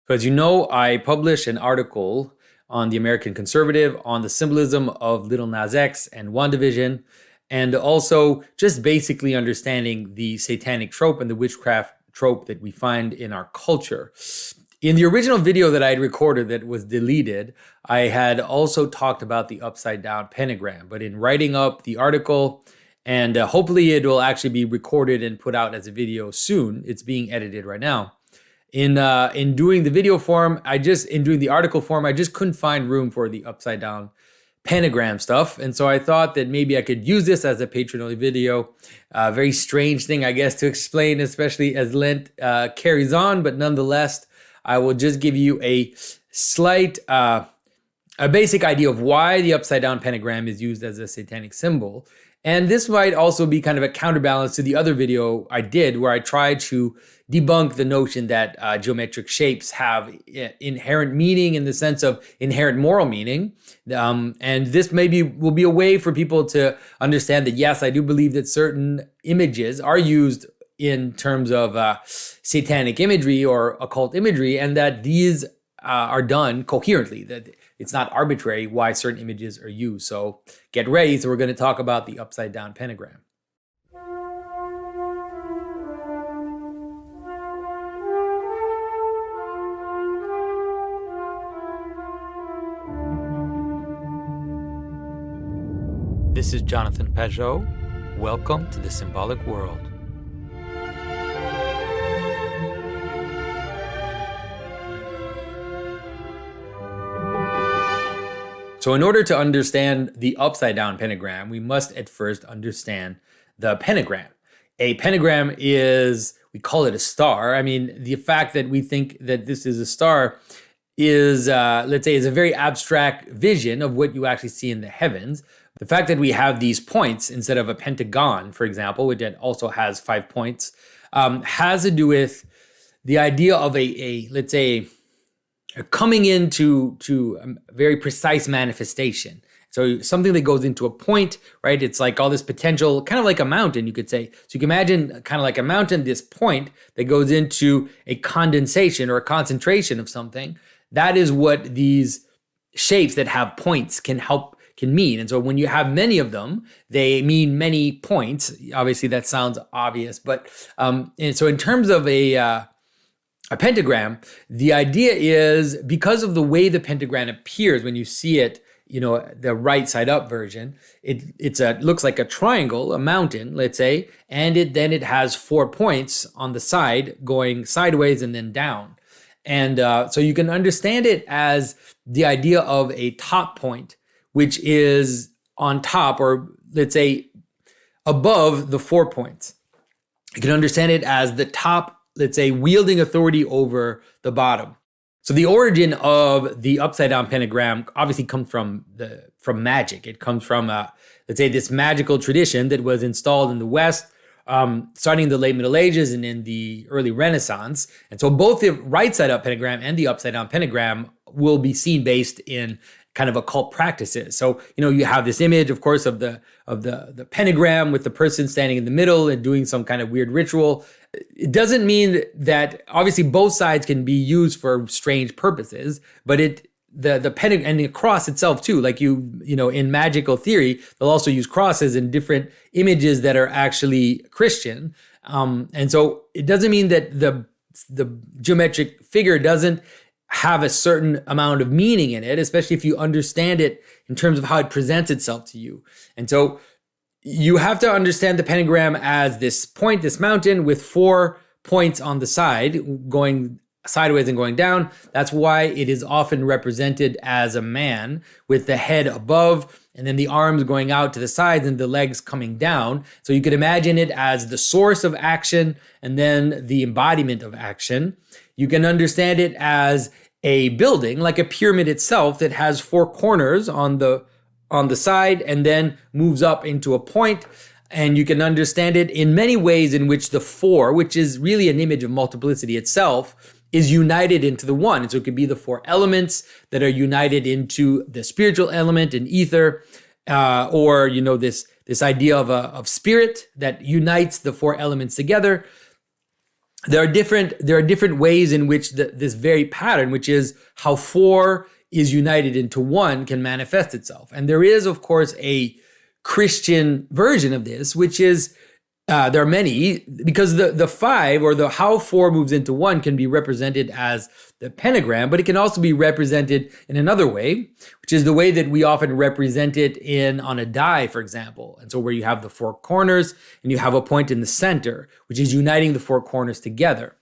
So as you know, I published an article on the American Conservative on the symbolism of Little Nas X and WandaVision, and also just basically understanding the satanic trope and the witchcraft trope that we find in our culture. In the original video that I had recorded that was deleted, I had also talked about the upside down pentagram, but in writing up the article, and hopefully it will actually be recorded and put out as a video soon. It's being edited right now. In doing the video form, in doing the article form, I just couldn't find room for the upside down pentagram stuff. And so I thought that maybe I could use this as a patron-only video. Very strange thing, I guess, to explain, especially as Lent carries on, but nonetheless, I will just give you a slight, a basic idea of why the upside down pentagram is used as a satanic symbol. And this might also be kind of a counterbalance to the other video I did where I tried to debunk the notion that geometric shapes have inherent meaning in the sense of inherent moral meaning. And this maybe will be a way for people to understand that, yes, I do believe that certain images are used in terms of satanic imagery or occult imagery, and that these are done coherently, that it's not arbitrary why certain images are used. So get ready. So we're going to talk about the upside down pentagram. This is Jonathan Pajot. Welcome to the Symbolic World. So in order to understand the upside down pentagram, we must at first understand the pentagram. A pentagram is, we call it a star. I mean, the fact that we think that this is a star is, let's say, is a very abstract vision of what you actually see in the heavens. The fact that we have these points instead of a pentagon, for example, which also has 5 points, has to do with the idea of let's say, coming into a very precise manifestation. So something that goes into a point, right? It's like all this potential, kind of like a mountain, you could say. So you can imagine kind of like a mountain, this point that goes into a condensation or a concentration of something. That is what these shapes that have points can mean. And so when you have many of them, they mean many points. Obviously that sounds obvious, but and so in terms of a pentagram, the idea is because of the way the pentagram appears when you see it, the right side up version, it looks like a triangle, a mountain, let's say, and then it has 4 points on the side going sideways and then down. And so you can understand it as the idea of a top point, which is on top, or let's say above the 4 points. You can understand it as the top, let's say, wielding authority over the bottom. So the origin of the upside down pentagram obviously comes from magic. It comes from, let's say, this magical tradition that was installed in the West, starting in the late Middle Ages and in the early Renaissance. And so both the right side up pentagram and the upside down pentagram will be seen based in kind of occult practices. So, you have this image, of course, of the pentagram with the person standing in the middle and doing some kind of weird ritual. It doesn't mean that obviously both sides can be used for strange purposes, but the pentagram and the cross itself too, like in magical theory, they'll also use crosses in different images that are actually Christian. And so it doesn't mean that the geometric figure doesn't have a certain amount of meaning in it, especially if you understand it in terms of how it presents itself to you. And so you have to understand the pentagram as this point, this mountain with 4 points on the side going sideways and going down. That's why it is often represented as a man with the head above and then the arms going out to the sides and the legs coming down. So you could imagine it as the source of action and then the embodiment of action. You can understand it as a building, like a pyramid itself, that has 4 corners on the side and then moves up into a point. And you can understand it in many ways in which the 4, which is really an image of multiplicity itself, is united into the one. And so it could be the 4 elements that are united into the spiritual element and ether, or this idea of spirit that unites the 4 elements together. there are different ways in which this very pattern, which is how four is united into one, can manifest itself. And there is, of course, a Christian version of this, which is there are many, because the five, or the how four moves into one, can be represented as the pentagram, but it can also be represented in another way, which is the way that we often represent it on a die, for example. And so where you have the four corners and you have a point in the center, which is uniting the four corners together.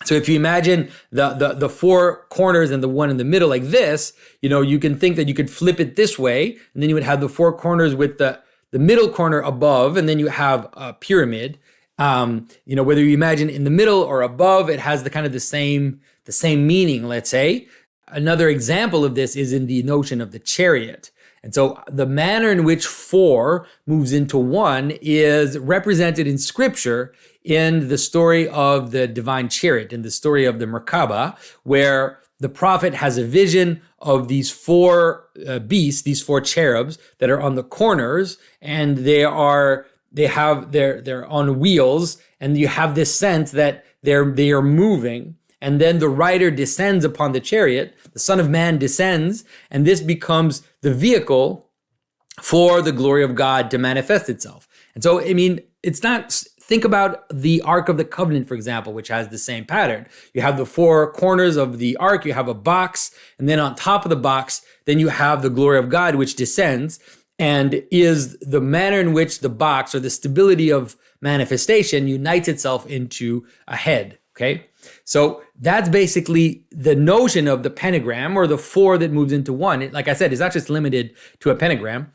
So if you imagine the four corners and the one in the middle like this, you can think that you could flip it this way, and then you would have the four corners with the middle corner above, and then you have a pyramid. Whether you imagine in the middle or above, it has the same meaning, let's say. Another example of this is in the notion of the chariot. And so the manner in which four moves into one is represented in scripture in the story of the divine chariot, in the story of the Merkabah, where the prophet has a vision of these four beasts, these four cherubs that are on the corners, and they're on wheels, and you have this sense that they are moving. And then the rider descends upon the chariot, the Son of Man descends, and this becomes the vehicle for the glory of God to manifest itself. And so, it's not, think about the Ark of the Covenant, for example, which has the same pattern. You have the four corners of the Ark, you have a box, and then on top of the box, then you have the glory of God, which descends, and is the manner in which the box, or the stability of manifestation, unites itself into a head, okay? So that's basically the notion of the pentagram, or the four that moves into one. Like I said, it's not just limited to a pentagram.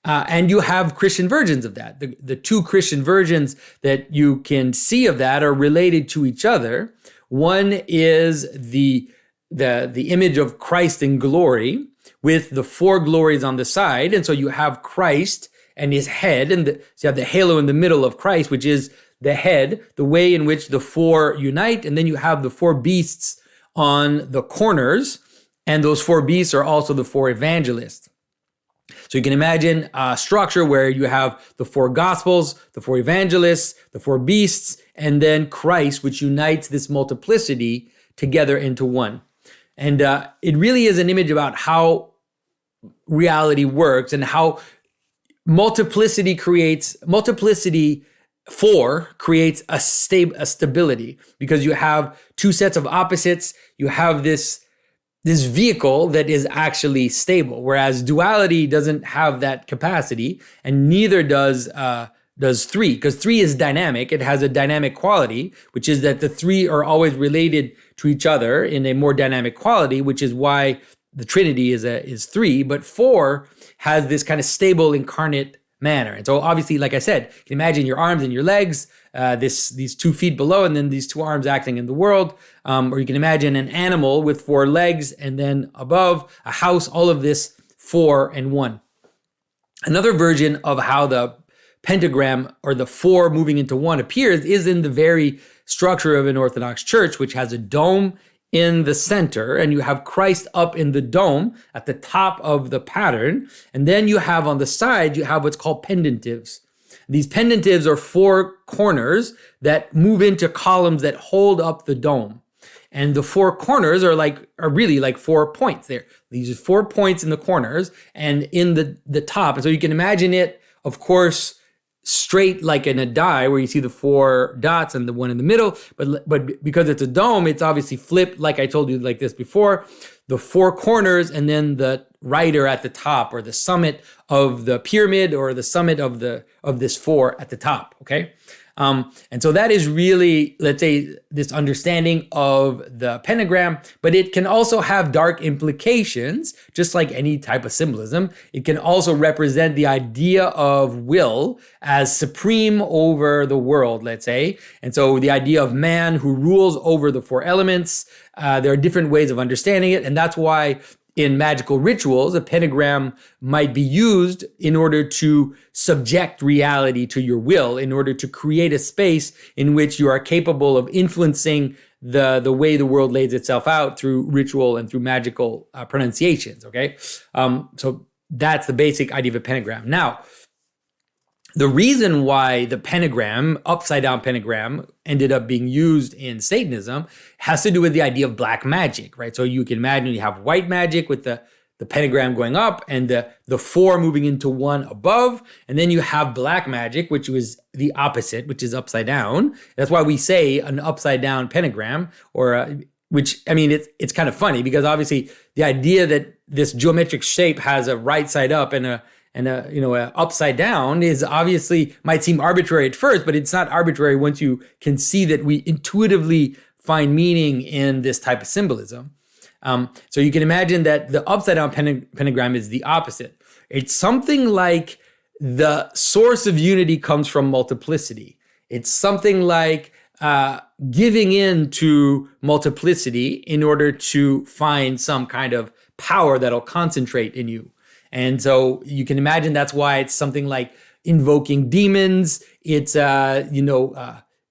And you have Christian versions of that. The two Christian versions that you can see of that are related to each other. One is the image of Christ in glory, with the four glories on the side. And so you have Christ and his head, and so you have the halo in the middle of Christ, which is the head, the way in which the four unite. And then you have the four beasts on the corners, and those four beasts are also the four evangelists. So you can imagine a structure where you have the four gospels, the four evangelists, the four beasts, and then Christ, which unites this multiplicity together into one. And it really is an image about how reality works, and how multiplicity four creates a stability, because you have two sets of opposites. You have this vehicle that is actually stable, whereas duality doesn't have that capacity, and neither does three, because three is dynamic. It has a dynamic quality, which is that the three are always related to each other in a more dynamic quality, which is why the Trinity is three. But four has this kind of stable incarnate manner. And so obviously, like I said, you can imagine your arms and your legs, these 2 feet below, and then these two arms acting in the world. Or you can imagine an animal with 4 legs, and then above a house, all of this 4 and 1. Another version of how the pentagram, or the 4 moving into 1, appears is in the very structure of an Orthodox church, which has a dome in the center, and you have Christ up in the dome at the top of the pattern. And then you have on the side, you have what's called pendentives. These pendentives are 4 corners that move into columns that hold up the dome. And the 4 corners are really like 4 points there. These are 4 points in the corners and in the top. And so you can imagine it, of course, straight like in a die where you see the 4 dots and the one in the middle. But because it's a dome, it's obviously flipped, like I told you like this before. The 4 corners and then the rider at the top, or the summit of the pyramid, or the summit of this 4 at the top, okay? And so that is really, let's say, this understanding of the pentagram, but it can also have dark implications, just like any type of symbolism. It can also represent the idea of will as supreme over the world, let's say. And so the idea of man who rules over the 4 elements, there are different ways of understanding it. And that's why in magical rituals, a pentagram might be used in order to subject reality to your will, in order to create a space in which you are capable of influencing the way the world lays itself out through ritual and through magical pronunciations, okay? So that's the basic idea of a pentagram. Now, The reason why the pentagram, upside down pentagram, ended up being used in Satanism has to do with the idea of black magic, right? So you can imagine you have white magic with the pentagram going up and the four moving into one above. And then you have black magic, which was the opposite, which is upside down. That's why we say an upside down pentagram, or which, I mean, it's kind of funny because obviously the idea that this geometric shape has a right side up and a upside down is obviously might seem arbitrary at first, but it's not arbitrary once you can see that we intuitively find meaning in this type of symbolism. So you can imagine that the upside down pentagram is the opposite. It's something like the source of unity comes from multiplicity. It's something like giving in to multiplicity in order to find some kind of power that'll concentrate in you. And so you can imagine that's why it's something like invoking demons. It's,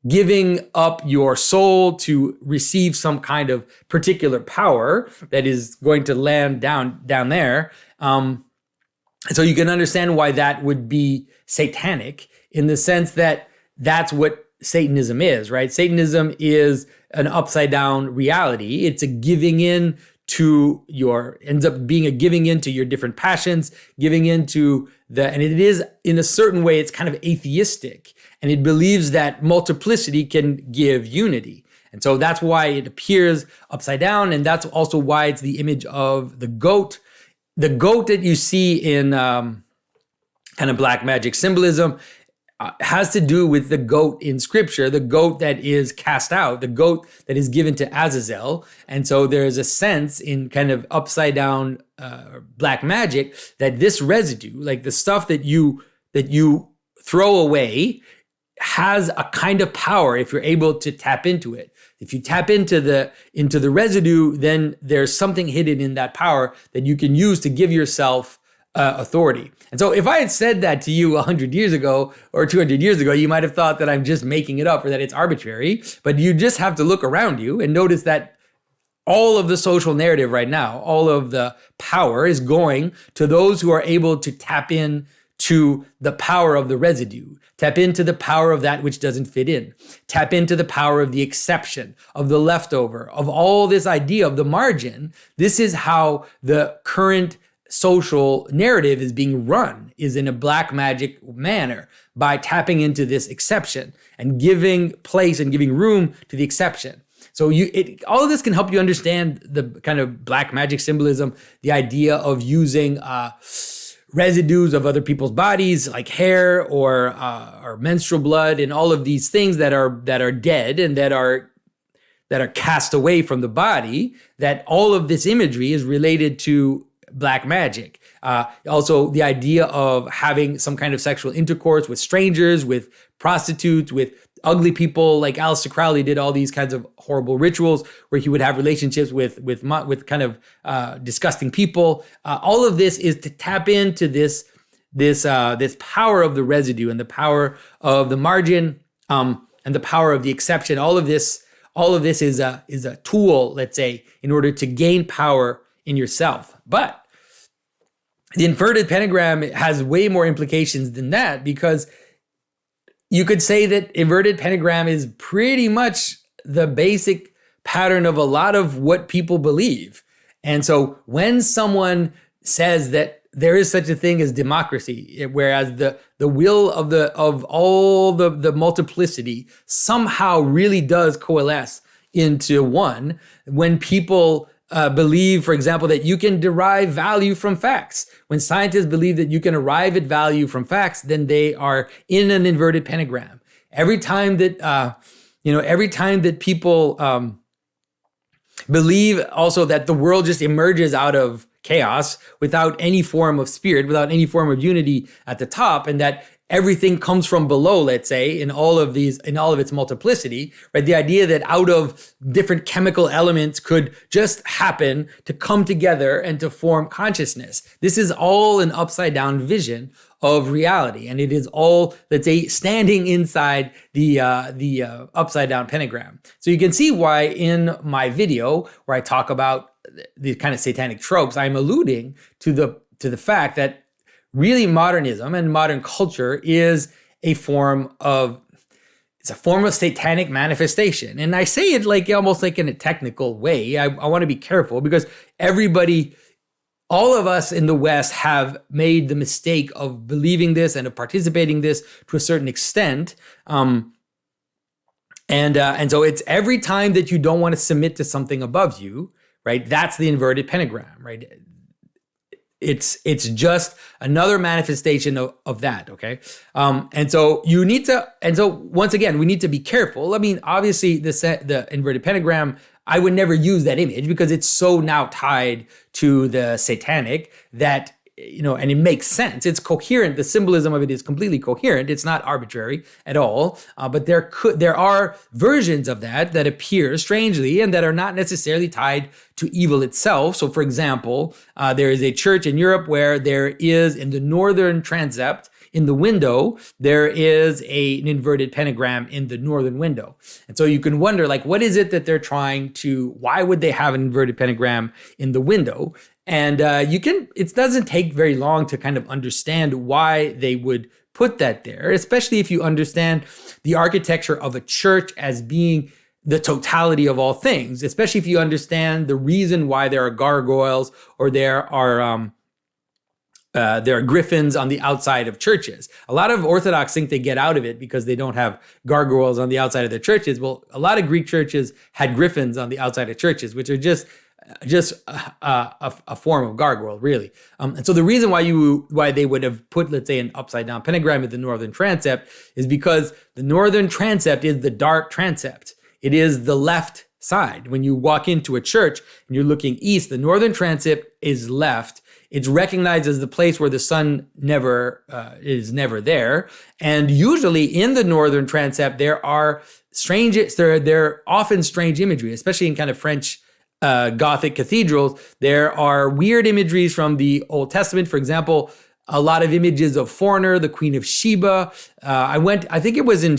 giving up your soul to receive some kind of particular power that is going to land down there. So you can understand why that would be satanic in the sense that that's what Satanism is, right? Satanism is an upside down reality. It's a giving in to ends up being a giving into your different passions, giving into and it is in a certain way, it's kind of atheistic, and it believes that multiplicity can give unity. And so that's why it appears upside down. And that's also why it's the image of the goat that you see in kind of black magic symbolism. Has to do with the goat in scripture, the goat that is cast out, the goat that is given to Azazel. And so there's a sense in kind of upside down black magic that this residue, like the stuff that you throw away, has a kind of power if you're able to tap into it. If you tap into the residue, then there's something hidden in that power that you can use to give yourself authority. And so if I had said that to you 100 years ago or 200 years ago, you might have thought that I'm just making it up or that it's arbitrary, but you just have to look around you and notice that all of the social narrative right now, all of the power is going to those who are able to tap in to the power of the residue, tap into the power of that which doesn't fit in, tap into the power of the exception, of the leftover, of all this idea of the margin. This is how the current social narrative is being run, is in a black magic manner, by tapping into this exception and giving place and giving room to the exception. So all of this can help you understand the kind of black magic symbolism, the idea of using residues of other people's bodies, like hair or menstrual blood, and all of these things that are dead and that are cast away from the body. That all of this imagery is related to black magic. Also, the idea of having some kind of sexual intercourse with strangers, with prostitutes, with ugly people, like Aleister Crowley did all these kinds of horrible rituals where he would have relationships with kind of disgusting people. All of this is to tap into this power of the residue and the power of the margin and the power of the exception. All of this is a tool, let's say, in order to gain power in yourself. But the inverted pentagram has way more implications than that, because you could say that inverted pentagram is pretty much the basic pattern of a lot of what people believe. And so when someone says that there is such a thing as democracy, whereas the will of all the multiplicity somehow really does coalesce into one, when people believe, for example, that you can derive value from facts. When scientists believe that you can arrive at value from facts, then they are in an inverted pentagram. Every time that people believe also that the world just emerges out of chaos without any form of spirit, without any form of unity at the top, and that everything comes from below, let's say, in all of its multiplicity, right? The idea that out of different chemical elements could just happen to come together and to form consciousness. This is all an upside down vision of reality. And it is all, let's say, standing inside the upside down pentagram. So you can see why in my video where I talk about the kind of satanic tropes, I'm alluding to the fact that really modernism and modern culture is a form of satanic manifestation. And I say it like almost like in a technical way. I want to be careful because all of us in the West have made the mistake of believing this and of participating this to a certain extent. And so it's every time that you don't want to submit to something above you, right? That's the inverted pentagram, right? It's just another manifestation of that, okay? And so once again, we need to be careful. I mean, obviously the inverted pentagram, I would never use that image because it's so now tied to the satanic that, and it makes sense. It's coherent. The symbolism of it is completely coherent. It's not arbitrary at all. But there are versions of that appear strangely and that are not necessarily tied to evil itself. So, for example, there is a church in Europe where there is in the northern transept, in the window, there is an inverted pentagram in the northern window. And so you can wonder, like, what is it that they're why would they have an inverted pentagram in the window? And it doesn't take very long to kind of understand why they would put that there, especially if you understand the architecture of a church as being the totality of all things, especially if you understand the reason why there are gargoyles or there are griffins on the outside of churches. A lot of Orthodox think they get out of it because they don't have gargoyles on the outside of their churches. Well, a lot of Greek churches had griffins on the outside of churches, which are just a form of gargoyle, really. And so the reason why they would have put, let's say, an upside down pentagram in the northern transept is because the northern transept is the dark transept. It is the left side. When you walk into a church and you're looking east, the northern transept is left. It's recognized as the place where the sun is never there. And usually in the northern transept, there are often strange imagery, especially in kind of French Gothic cathedrals. There are weird imageries from the Old Testament. For example, a lot of images of Foreigner, the Queen of Sheba. I think it was in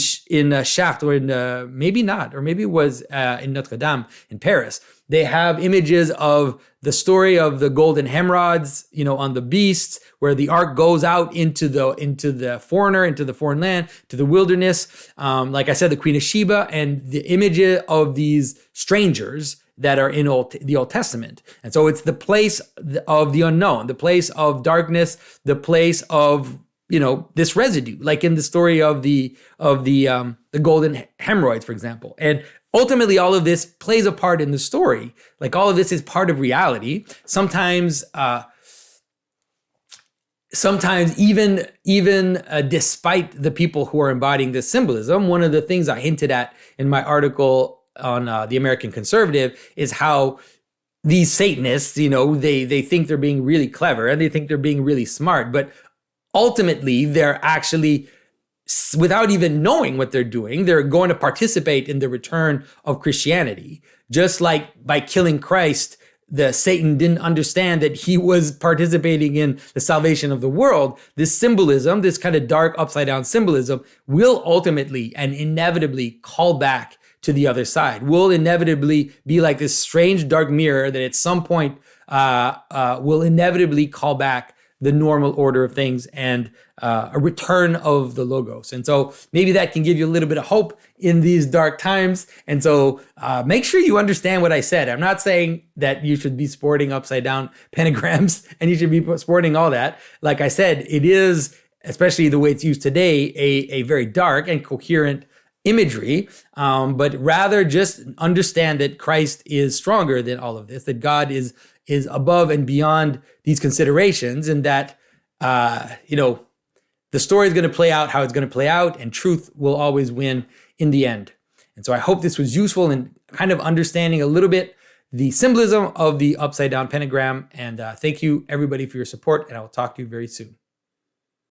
Chartres, or maybe not, or maybe it was in Notre Dame in Paris. They have images of the story of the golden hemorrhoids, on the beasts, where the ark goes out into the Foreigner, into the foreign land, to the wilderness. Like I said, the Queen of Sheba, and the images of these strangers that are in the Old Testament. And so it's the place of the unknown, the place of darkness, the place of, this residue, like in the story of the golden hemorrhoids, for example. And ultimately, all of this plays a part in the story. Like all of this is part of reality. Sometimes even despite the people who are embodying this symbolism, one of the things I hinted at in my article on the American Conservative is how these Satanists, they think they're being really clever and they think they're being really smart, but ultimately they're actually, without even knowing what they're doing, they're going to participate in the return of Christianity. Just like by killing Christ, Satan didn't understand that he was participating in the salvation of the world. This symbolism, this kind of dark upside down symbolism, will ultimately and inevitably call back to the other side, will inevitably be like this strange dark mirror that at some point will inevitably call back the normal order of things and a return of the Logos. And so maybe that can give you a little bit of hope in these dark times. And so make sure you understand what I said. I'm not saying that you should be sporting upside down pentagrams and you should be sporting all that. Like I said, it is, especially the way it's used today, a very dark and coherent imagery, but rather just understand that Christ is stronger than all of this, that God is above and beyond these considerations, and that the story is going to play out how it's going to play out, and truth will always win in the end. And so I hope this was useful in kind of understanding a little bit the symbolism of the upside down pentagram. And thank you everybody for your support, and I will talk to you very soon.